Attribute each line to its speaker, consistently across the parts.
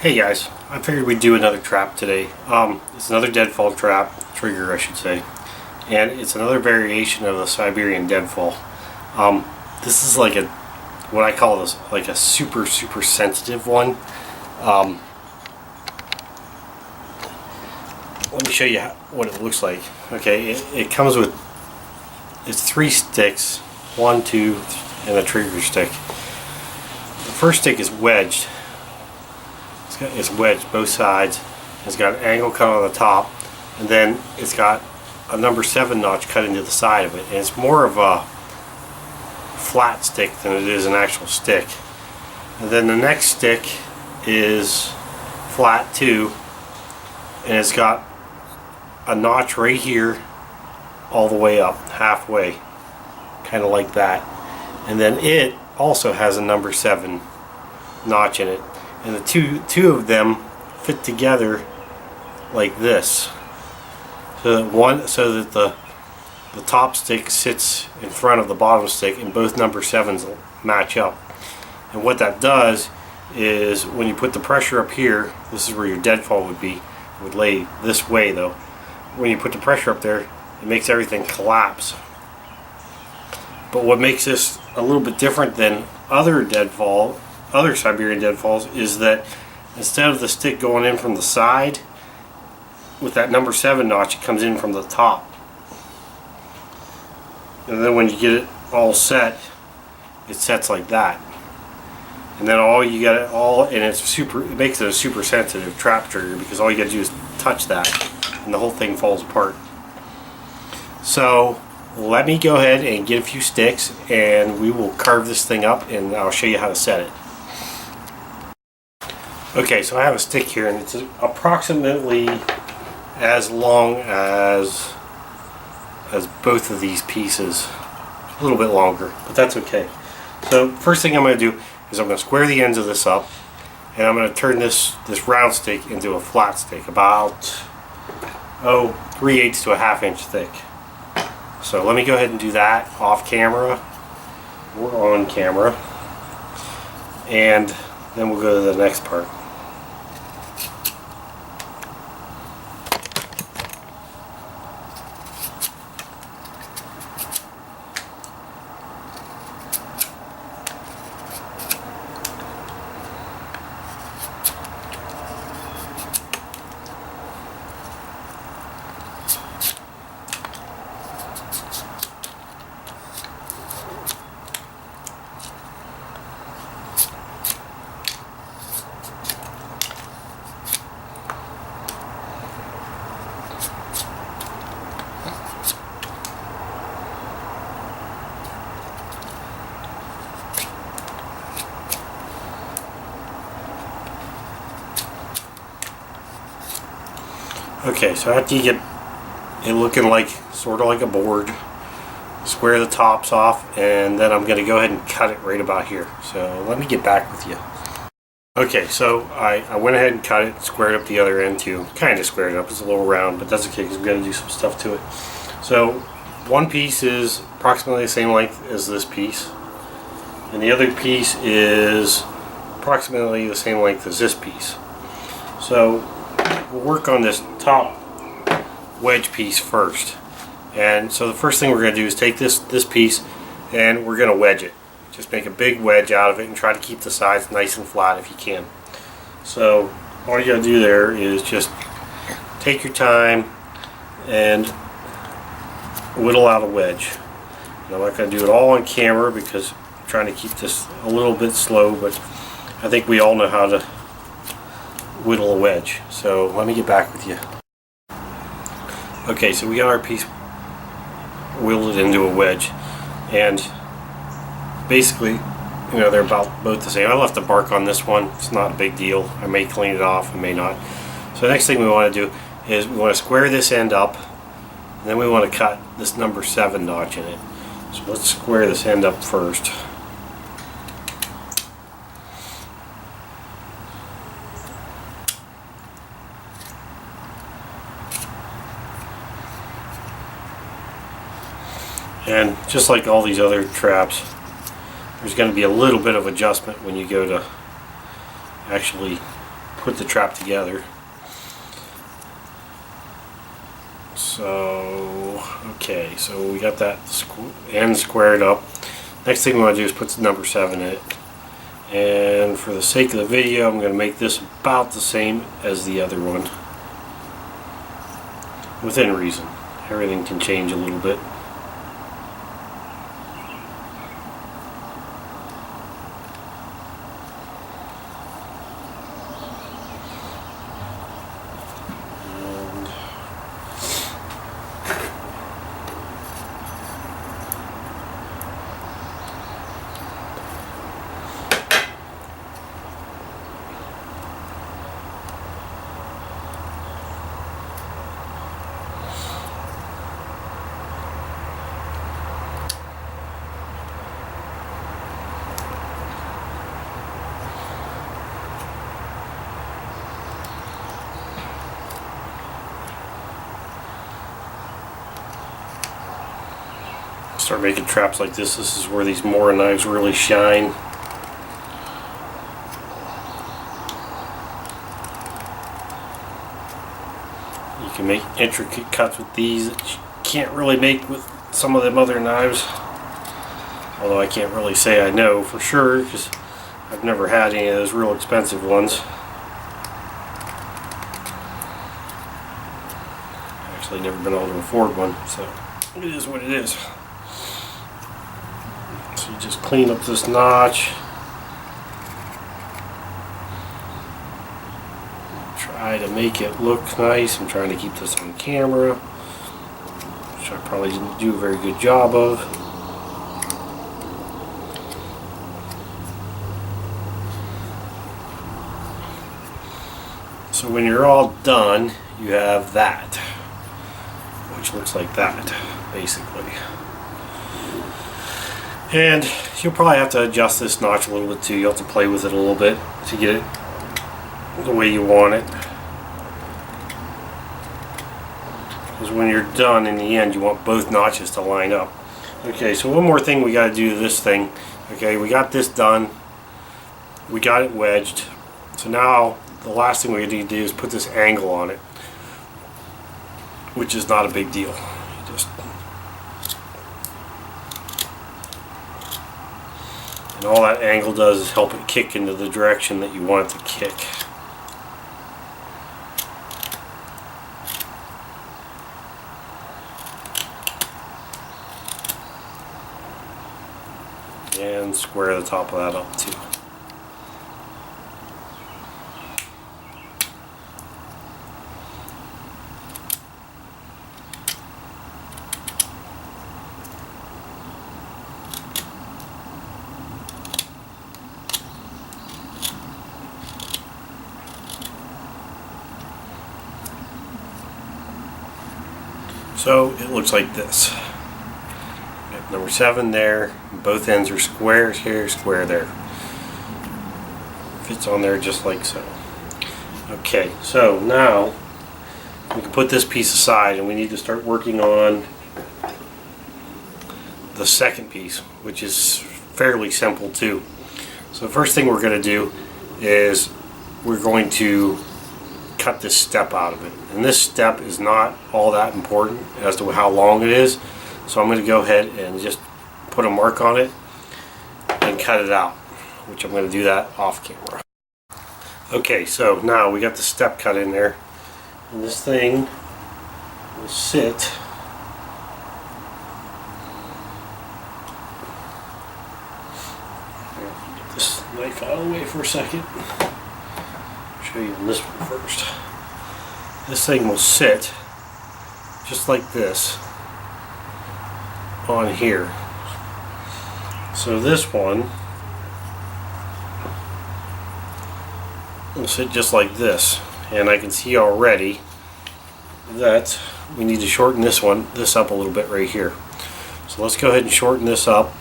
Speaker 1: Hey guys, I figured we'd do another trap today. It's another deadfall trap, trigger I should say, and it's another variation of the Siberian Deadfall. This is like what I call this, like a super sensitive one. Let me show you what it looks like. Okay, it comes with, it's 3 sticks, 1, 2, and a trigger stick. The first stick is wedged. It's wedged both sides. It's got an angle cut on the top, and then it's got a number 7 notch cut into the side of it, and it's more of a flat stick than it is an actual stick. And then the next stick is flat too, and it's got a notch right here all the way up, halfway, kind of like that. And then it also has a number 7 notch in it, and the two of them fit together like this, so that the top stick sits in front of the bottom stick, and both number 7s will match up. And what that does is, when you put the pressure up here, this is where your deadfall would be. It would lay this way though. When you put the pressure up there, it makes everything collapse. But what makes this a little bit different than other Siberian Deadfalls is that instead of the stick going in from the side with that number 7 notch, it comes in from the top. And then when you get it all set, it sets like that. And then it makes it a super sensitive trap trigger, because all you got to do is touch that and the whole thing falls apart. So let me go ahead and get a few sticks and we will carve this thing up, and I'll show you how to set it. Okay, so I have a stick here, and it's approximately as long as both of these pieces. A little bit longer, but that's okay. So first thing I'm going to do is I'm going to square the ends of this up, and I'm going to turn this round stick into a flat stick, about 3/8 to a 1/2 inch thick. So let me go ahead and do that off camera. We're on camera, and then we'll go to the next part. Okay, so after you get it looking like sort of like a board, square the tops off, and then I'm going to go ahead and cut it right about here. So let me get back with you. Okay, so I went ahead and cut it, squared up the other end too. Kind of squared it up, it's a little round, but that's okay because I'm going to do some stuff to it. So one piece is approximately the same length as this piece, and the other piece is approximately the same length as this piece. So we'll work on this top wedge piece first. And so the first thing we're going to do is take this piece, and we're going to wedge it. Just make a big wedge out of it and try to keep the sides nice and flat if you can. So all you got to do there is just take your time and whittle out a wedge. And I'm not going to do it all on camera because I'm trying to keep this a little bit slow, but I think we all know how to whittle a wedge. So let me get back with you. Okay, so we got our piece whittled into a wedge, and basically, you know, they're about both the same. I left the bark on this one. It's not a big deal. I may clean it off, I may not. So the next thing we want to do is we want to square this end up, and then we want to cut this number 7 notch in it. So let's square this end up first. And just like all these other traps, there's going to be a little bit of adjustment when you go to actually put the trap together. So, okay, so we got that end squared up. Next thing we want to do is put the number 7 in it. And for the sake of the video, I'm going to make this about the same as the other one. Within reason. Everything can change a little bit. Start making traps like this. This is where these Mora knives really shine. You can make intricate cuts with these that you can't really make with some of them other knives. Although I can't really say I know for sure because I've never had any of those real expensive ones. Actually never been able to afford one, so it is what it is. So you just clean up this notch. Try to make it look nice. I'm trying to keep this on camera, which I probably didn't do a very good job of. So when you're all done, you have that, which looks like that, basically. And you'll probably have to adjust this notch a little bit too. You'll have to play with it a little bit to get it the way you want it. Because when you're done, in the end, you want both notches to line up. Okay, so one more thing we got to do to this thing. Okay, we got this done. We got it wedged. So now the last thing we need to do is put this angle on it, which is not a big deal. You just and all that angle does is help it kick into the direction that you want it to kick. And square the top of that up too. So it looks like this. We have number 7 there. Both ends are squares here, square there. Fits on there just like so. Okay, so now we can put this piece aside and we need to start working on the second piece, which is fairly simple too. So the first thing we're going to do is we're going to cut this step out of it. And this step is not all that important as to how long it is. So I'm going to go ahead and just put a mark on it and cut it out, which I'm going to do that off camera. Okay, so now we got the step cut in there. And this thing will sit get this knife out of the way for a second. Show you this one first. This thing will sit just like this on here. So this one will sit just like this, and I can see already that we need to shorten this up a little bit right here. So let's go ahead and shorten this up,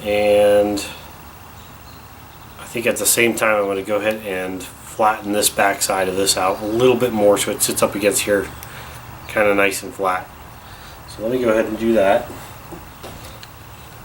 Speaker 1: and I think at the same time I'm going to go ahead and flatten this back side of this out a little bit more so it sits up against here kind of nice and flat. So let me go ahead and do that.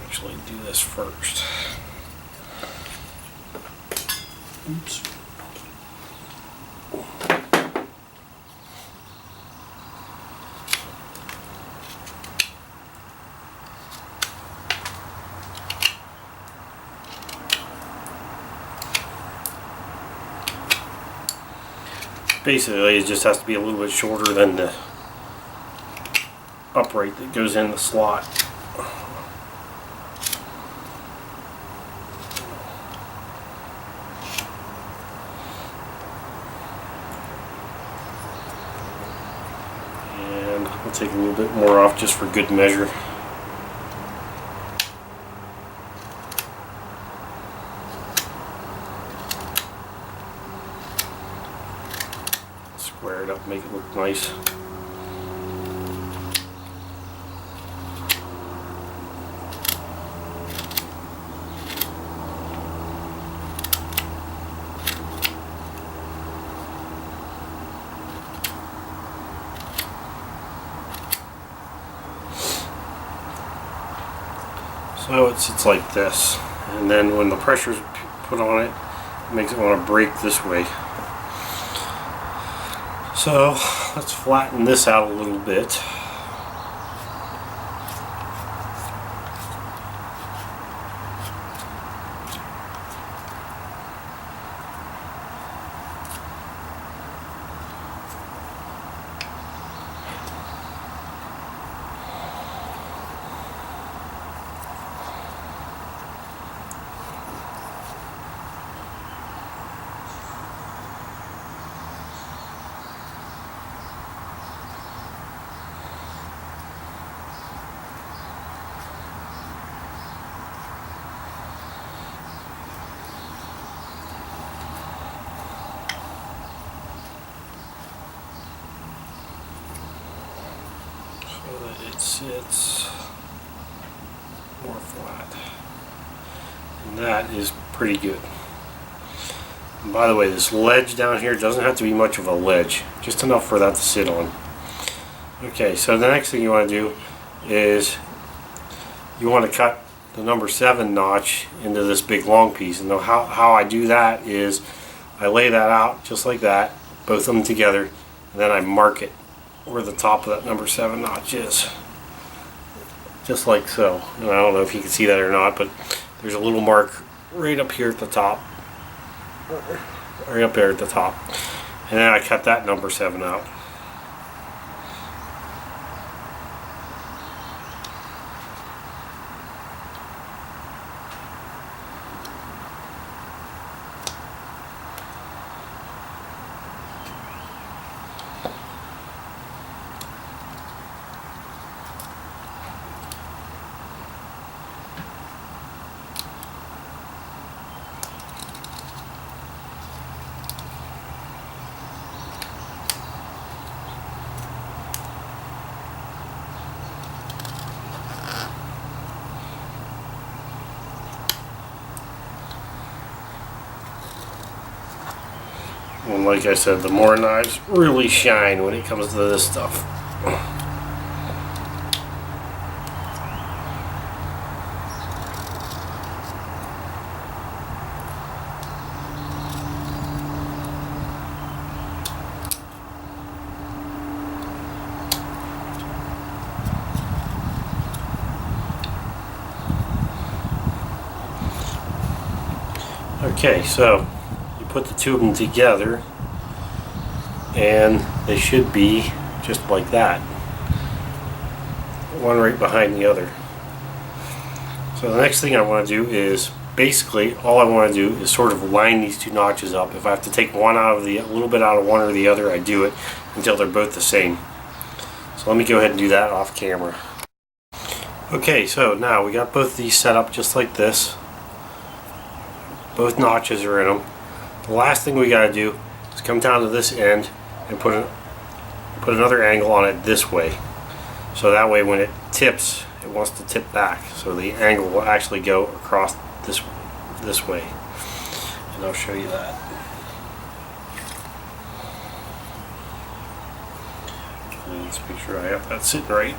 Speaker 1: Actually do this first. Oops. basically it just has to be a little bit shorter than the upright that goes in the slot. And I'll take a little bit more off just for good measure. Square it up, make it look nice. So it sits like this, and then when the pressure is put on it, it makes it want to break this way. So let's flatten this out a little bit. So that it sits more flat. And that is pretty good. And by the way, this ledge down here doesn't have to be much of a ledge, just enough for that to sit on. Okay, so the next thing you want to do is you want to cut the number 7 notch into this big long piece. And how I do that is I lay that out just like that, both of them together, and then I mark it where the top of that number 7 notch is. Just like so. And I don't know if you can see that or not, but there's a little mark right up here at the top. Right up there at the top. And then I cut that number 7 out. And like I said, the more knives really shine when it comes to this stuff. Okay, so you put the two of them together and they should be just like that, one right behind the other. So the next thing I want to do is basically all I want to do is sort of line these two notches up. If I have to take one out of a little bit out of one or the other, I do it until they're both the same. So let me go ahead and do that off camera. Okay, so now we got both of these set up just like this. Both notches are in them. The last thing we got to do is come down to this end and put another angle on it this way. So that way when it tips, it wants to tip back. So the angle will actually go across this way. And I'll show you that. Let's make sure I have that sitting right.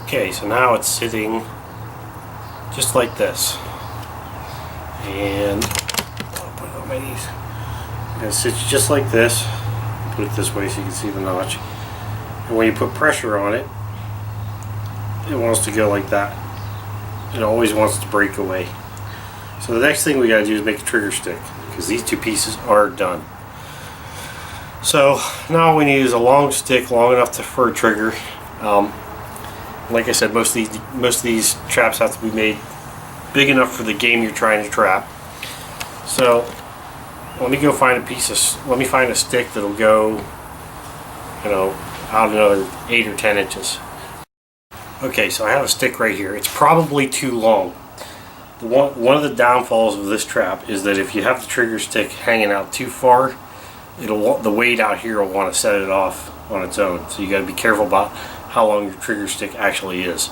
Speaker 1: Okay, so now it's sitting just like this, and I'll put it on my knees. And it sits just like this. Put it this way so you can see the notch. And when you put pressure on it, it wants to go like that. It always wants to break away. So the next thing we got to do is make a trigger stick, because these two pieces are done. So now all we need is a long stick, long enough for a trigger. Like I said, most of these traps have to be made big enough for the game you're trying to trap. So let me go find let me find a stick that'll go, out another 8 or 10 inches. Okay, so I have a stick right here. It's probably too long. One of the downfalls of this trap is that if you have the trigger stick hanging out too far, the weight out here will want to set it off on its own. So you got to be careful about how long your trigger stick actually is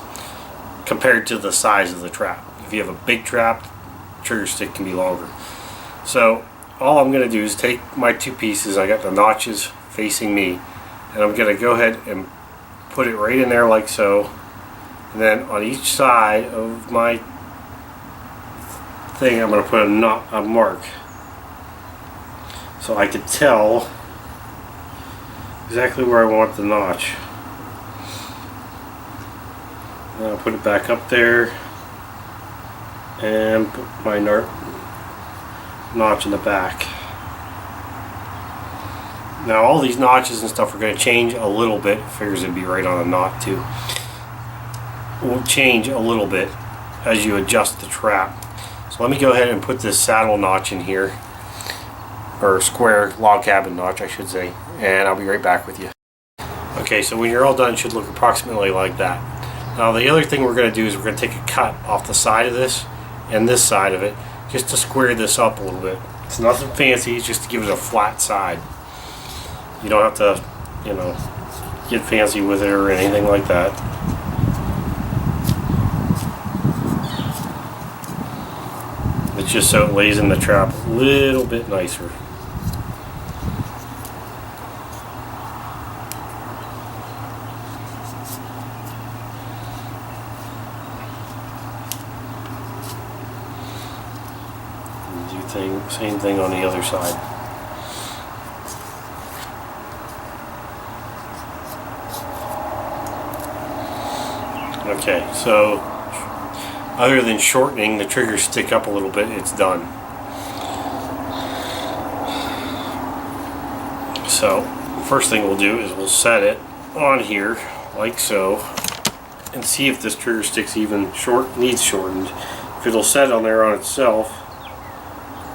Speaker 1: compared to the size of the trap. If you have a big trap, the trigger stick can be longer. So all I'm going to do is take my two pieces. I got the notches facing me, and I'm going to go ahead and put it right in there like so. And then on each side of my thing, I'm going to put a mark, so I can tell exactly where I want the notch. And I'll put it back up there and put my notch in the back. Now all these notches and stuff are going to change a little bit. Figures it'd be right on a knot too. Will change a little bit as you adjust the trap. So let me go ahead and put this saddle notch in here, or square log cabin notch I should say, and I'll be right back with you. Okay, so when you're all done, it should look approximately like that. Now the other thing we're going to do is we're going to take a cut off the side of this and this side of it, just to square this up a little bit. It's nothing fancy, it's just to give it a flat side. You don't have to, get fancy with it or anything like that. It's just so it lays in the trap a little bit nicer. Same thing on the other side. Okay, so other than shortening the trigger stick up a little bit, it's done. So first thing we'll do is we'll set it on here like so and see if this trigger stick's even needs shortened. If it'll set on there on itself,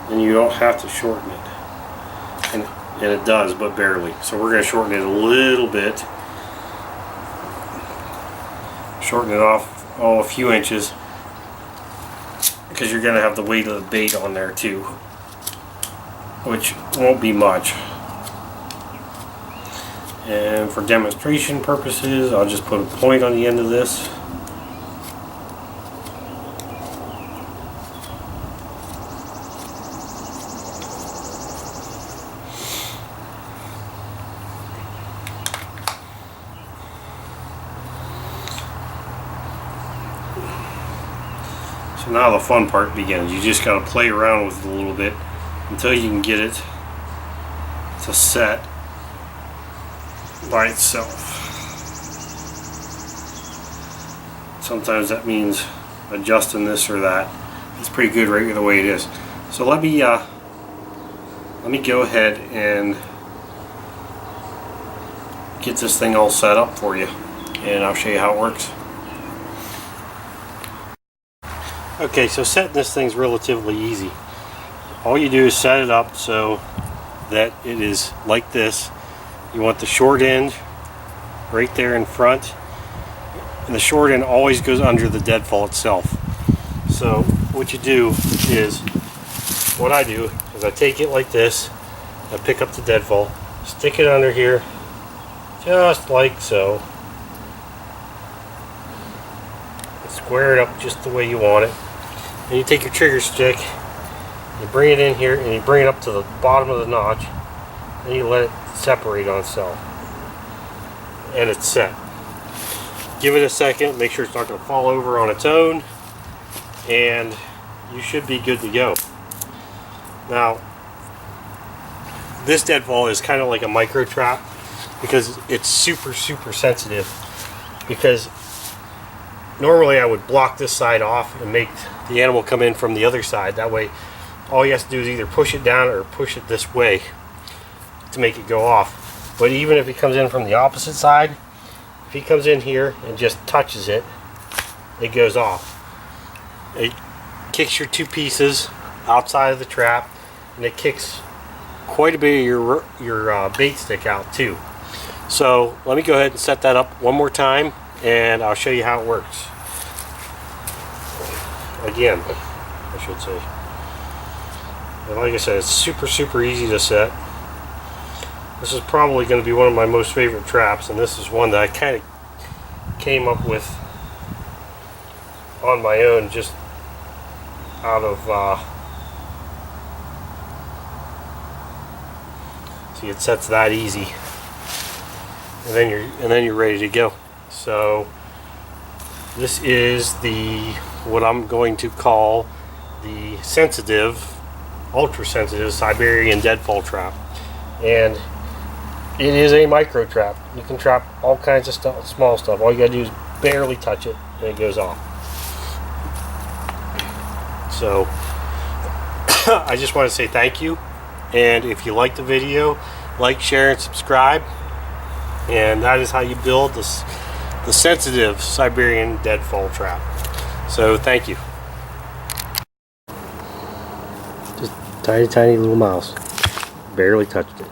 Speaker 1: then you don't have to shorten it, and it does, but barely. So we're going to shorten it a little bit, shorten it off a few inches, because you're going to have the weight of the bait on there too, which won't be much. And for demonstration purposes, I'll just put a point on the end of this. So now the fun part begins. You just got to play around with it a little bit until you can get it to set by itself. Sometimes that means adjusting this or that. It's pretty good right the way it is. So let me go ahead and get this thing all set up for you, and I'll show you how it works. Okay, so setting this thing's relatively easy. All you do is set it up so that it is like this. You want the short end right there in front, and the short end always goes under the deadfall itself. So what you do is, what I do is I take it like this, I pick up the deadfall, stick it under here just like so, and square it up just the way you want it. And you take your trigger stick, you bring it in here, and you bring it up to the bottom of the notch, and you let it separate on itself, and it's set. Give it a second, make sure it's not going to fall over on its own, and you should be good to go. Now, this deadfall is kind of like a micro trap because it's super sensitive, because normally I would block this side off and make the animal come in from the other side. That way all you have to do is either push it down or push it this way to make it go off. But even if he comes in from the opposite side, if he comes in here and just touches it, it goes off. It kicks your two pieces outside of the trap, and it kicks quite a bit of your bait stick out too. So let me go ahead and set that up one more time, and I'll show you how it works. Again, I should say. And like I said, it's super easy to set. This is probably going to be one of my most favorite traps, and this is one that I kind of came up with on my own, just out of see, it sets that easy, and then you're ready to go. So this is what I'm going to call the ultra sensitive Siberian Deadfall trap, and it is a micro trap. You can trap all kinds of stuff, small stuff. All you gotta do is barely touch it and it goes off. So I just want to say thank you, and if you like the video, like, share, and subscribe. And that is how you build the sensitive Siberian Deadfall trap. So thank you. Just tiny little mouse, barely touched it.